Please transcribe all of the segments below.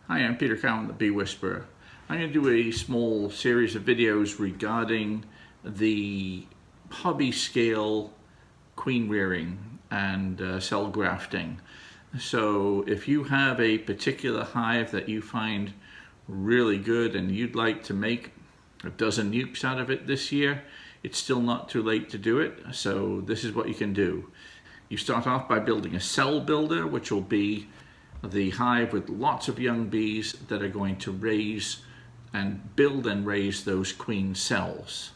Hi, I'm Peter Cowan, the Bee Whisperer. I'm going to do a small series of videos regarding the hobby scale queen rearing and cell grafting. So if you have a particular hive that you find really good and you'd like to make a dozen nukes out of it this year, it's still not too late to do it. So this is what you can do. You start off by building a cell builder, which will be the hive with lots of young bees that are going to raise and build and raise those queen cells.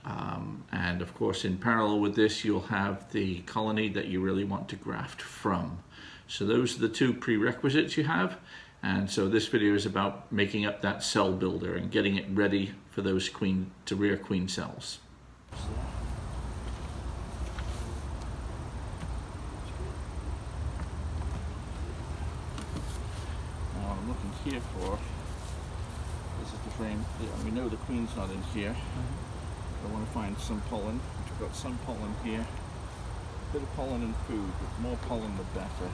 And of course, in parallel with this, you'll have the colony that you really want to graft from. So those are the two prerequisites you have. And so this video is about making up that cell builder and getting it ready for those to rear queen cells. Here for this is the frame. Yeah, we know the queen's not in here. I want to find some pollen. We've got some pollen here. A bit of pollen and food, but more pollen the better.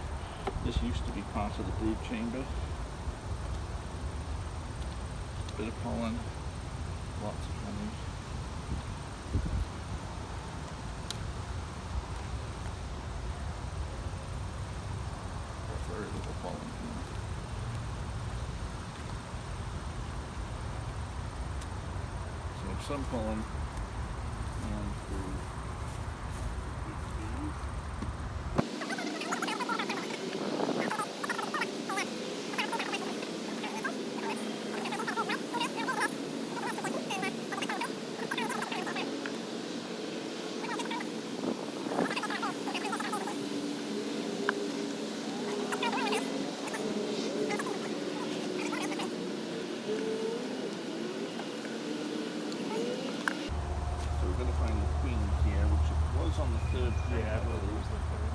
This used to be part of the brood chamber. A bit of pollen, lots of honey. Very little pollen here. Some pollen and food. On the third floor. Yeah, I believe it was the third.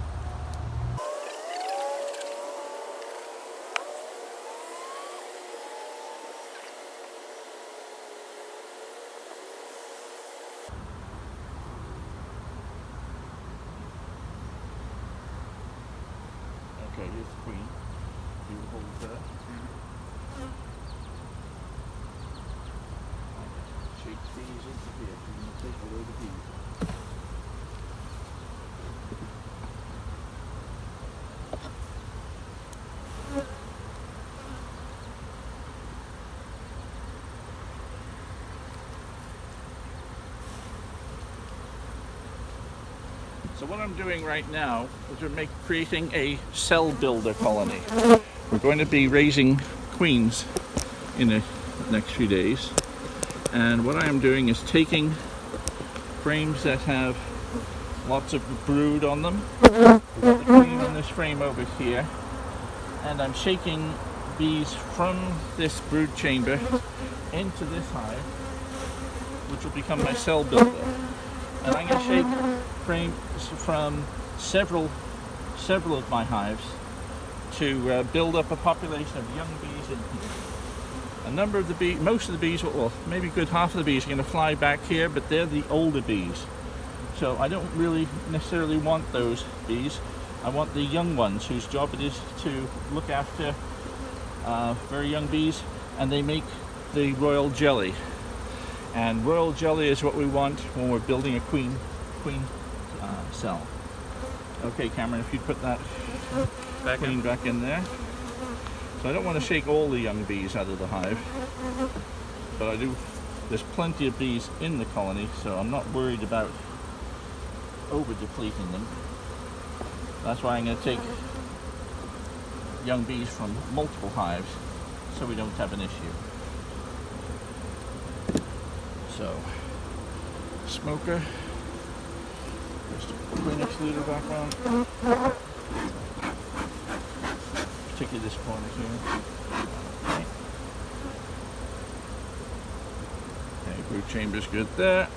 Okay, here's the queen. You hold her. Shake these into here. You're going to take away the bees. So what I'm doing right now is we're creating a cell builder colony. We're going to be raising queens in the next few days. And what I am doing is taking frames that have lots of brood on them. We've got the queen in this frame over here. And I'm shaking bees from this brood chamber into this hive, which will become my cell builder. And I'm going to shake frames from several of my hives to build up a population of young bees in here. A number of the bees, most of the bees, well, maybe a good half of the bees are going to fly back here, but they're the older bees. So I don't really necessarily want those bees. I want the young ones whose job it is to look after very young bees, and they make the royal jelly. And royal jelly is what we want when we're building a queen cell. Okay, Cameron, if you'd put that queen back in there. So I don't want to shake all the young bees out of the hive, but I do. There's plenty of bees in the colony, so I'm not worried about over depleting them. That's why I'm going to take young bees from multiple hives, so we don't have an issue. So, smoker, just queen excluder background, particularly this corner here. Okay, brood chamber's good there.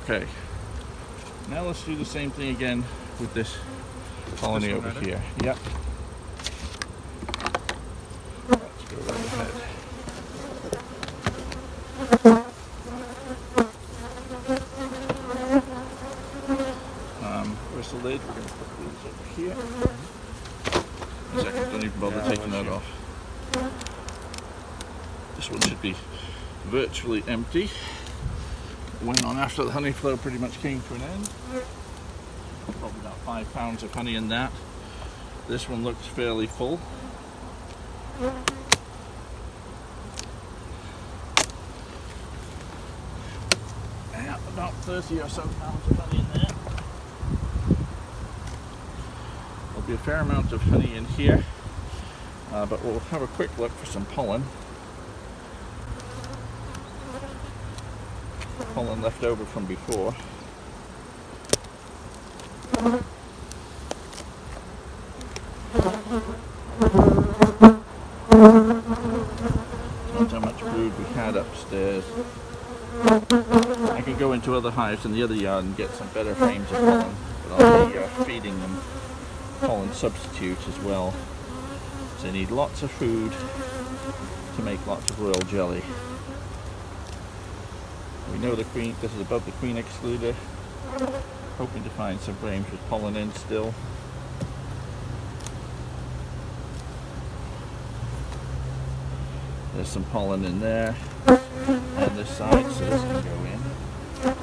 Okay, now let's do the same thing again with this colony over right here. Yep. Let's go right ahead. Where's the lid? We're going to put these over here. A second, don't even bother taking that off. This one should be virtually empty. Went on after the honey flow pretty much came to an end. Probably about 5 pounds of honey in that. This one looks fairly full. Yeah, about 30 or so pounds of honey in there. There'll be a fair amount of honey in here, but we'll have a quick look for some pollen. Pollen left over from before. Depends how much brood we had upstairs. I could go into other hives in the other yard and get some better frames of pollen, but I'll be feeding them pollen substitute as well. So they need lots of food to make lots of royal jelly. We know the queen, this is above the queen excluder. Hoping to find some frames with pollen in still. There's some pollen in there and this side, so this can go in. Let's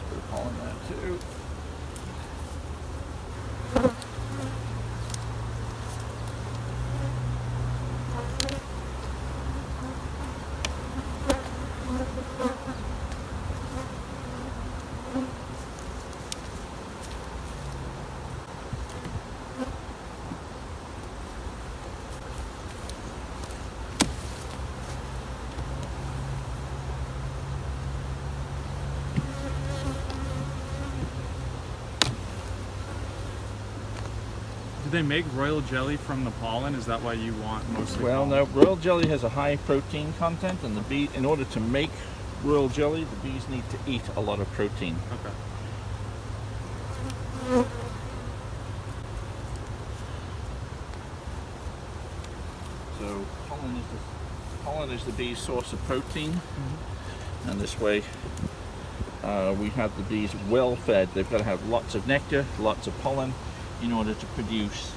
put a pollen there too. Do they make royal jelly from the pollen? Is that why you want mostly Well, pollen? no, royal jelly has a high protein content, and the bee, in order to make royal jelly, the bees need to eat a lot of protein. Okay. So pollen is the bee's source of protein, and this way we have the bees well fed. They've got to have lots of nectar, lots of pollen, in order to produce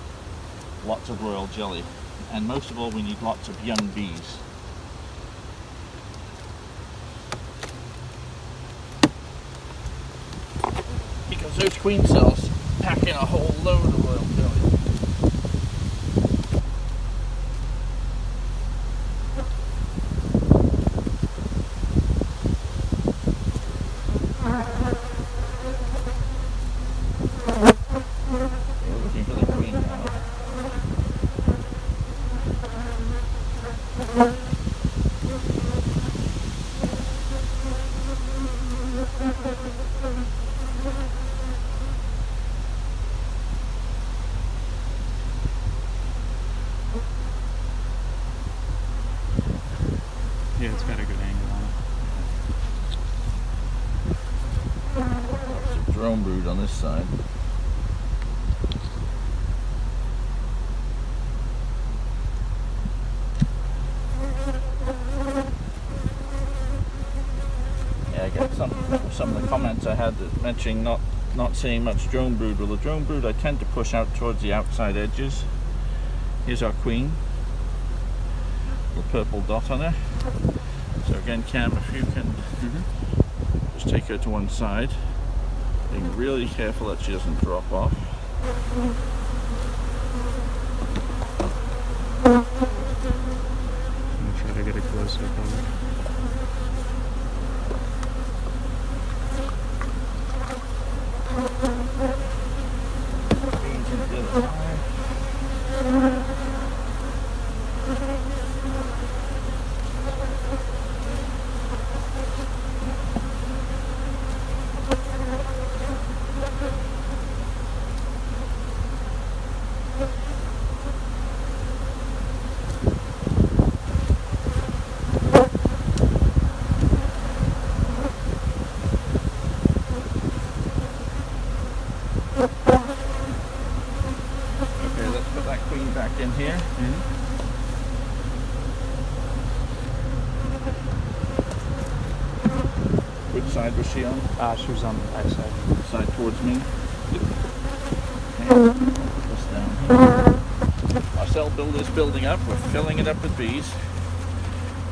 lots of royal jelly. And most of all, we need lots of young bees. Because those queen cells pack in a whole load of royal jelly. Yeah, it's got a good angle on it. Lots of drone brood on this side. Yeah, I get some of the comments I had that mentioning not seeing much drone brood. Well, the drone brood I tend to push out towards the outside edges. Here's our queen. The purple dot on her. So again, Cam, if you can just take her to one side, being really careful that she doesn't drop off. I'm gonna try to get a close up on it. Queen's in the other side. that queen back in here. Which side was she on? She was on the back side. Side towards me. Okay. This down here. Our cell builder's building up. We're filling it up with bees.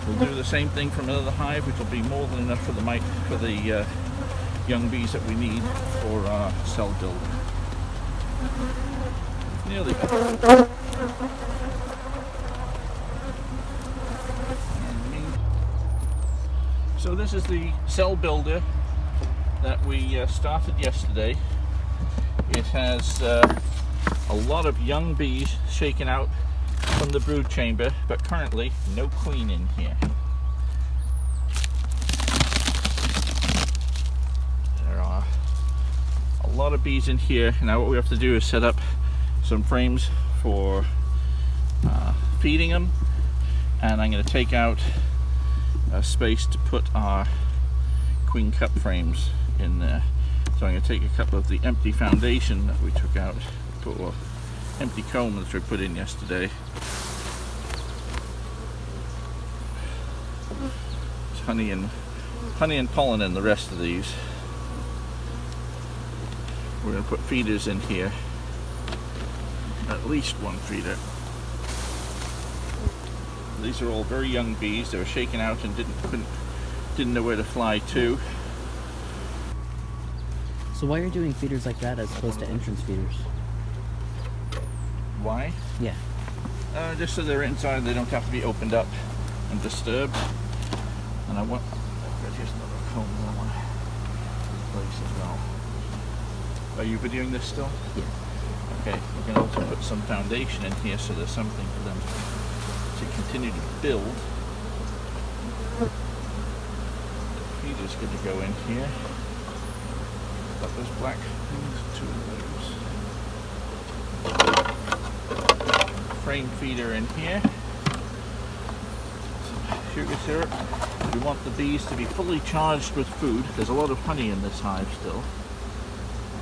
We'll do the same thing from another hive, which will be more than enough for the young bees that we need for our cell builder. Nearly there. So this is the cell builder that we started yesterday. It has a lot of young bees shaken out from the brood chamber, but currently no queen in here. There are a lot of bees in here. Now what we have to do is set up some frames for feeding them, and I'm going to take out a space to put our queen cup frames in there. So I'm going to take a couple of the empty foundation that we took out, or empty comb that we put in yesterday. There's honey and pollen in the rest of these. We're going to put feeders in here, at least one feeder. These are all very young bees. They were shaken out and didn't know where to fly to. So why are you doing feeders like that as opposed to entrance feeders? Why? Yeah. Just so they're inside, they don't have to be opened up and disturbed. And I want, here's another comb that I want to place as well. Are you videoing this still? Yeah. Okay, we can also put some foundation in here so there's something for them to continue to build. The feeder's going to go in here. Got those black things, two of those. Frame feeder in here. Some sugar syrup. We want the bees to be fully charged with food. There's a lot of honey in this hive still.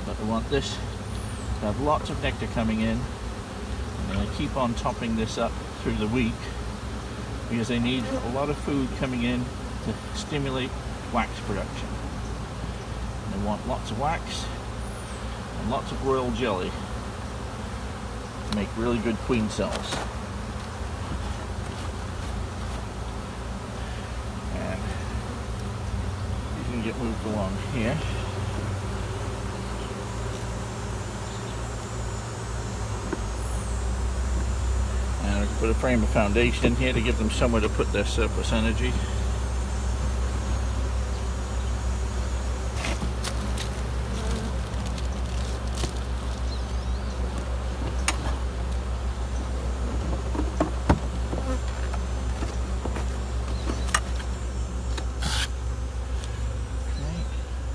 But we want this to have lots of nectar coming in. I'm going to keep on topping this up through the week because they need a lot of food coming in to stimulate wax production. And they want lots of wax and lots of royal jelly to make really good queen cells. And you can get moved along here. And we can put a frame of foundation in here to give them somewhere to put their surplus energy.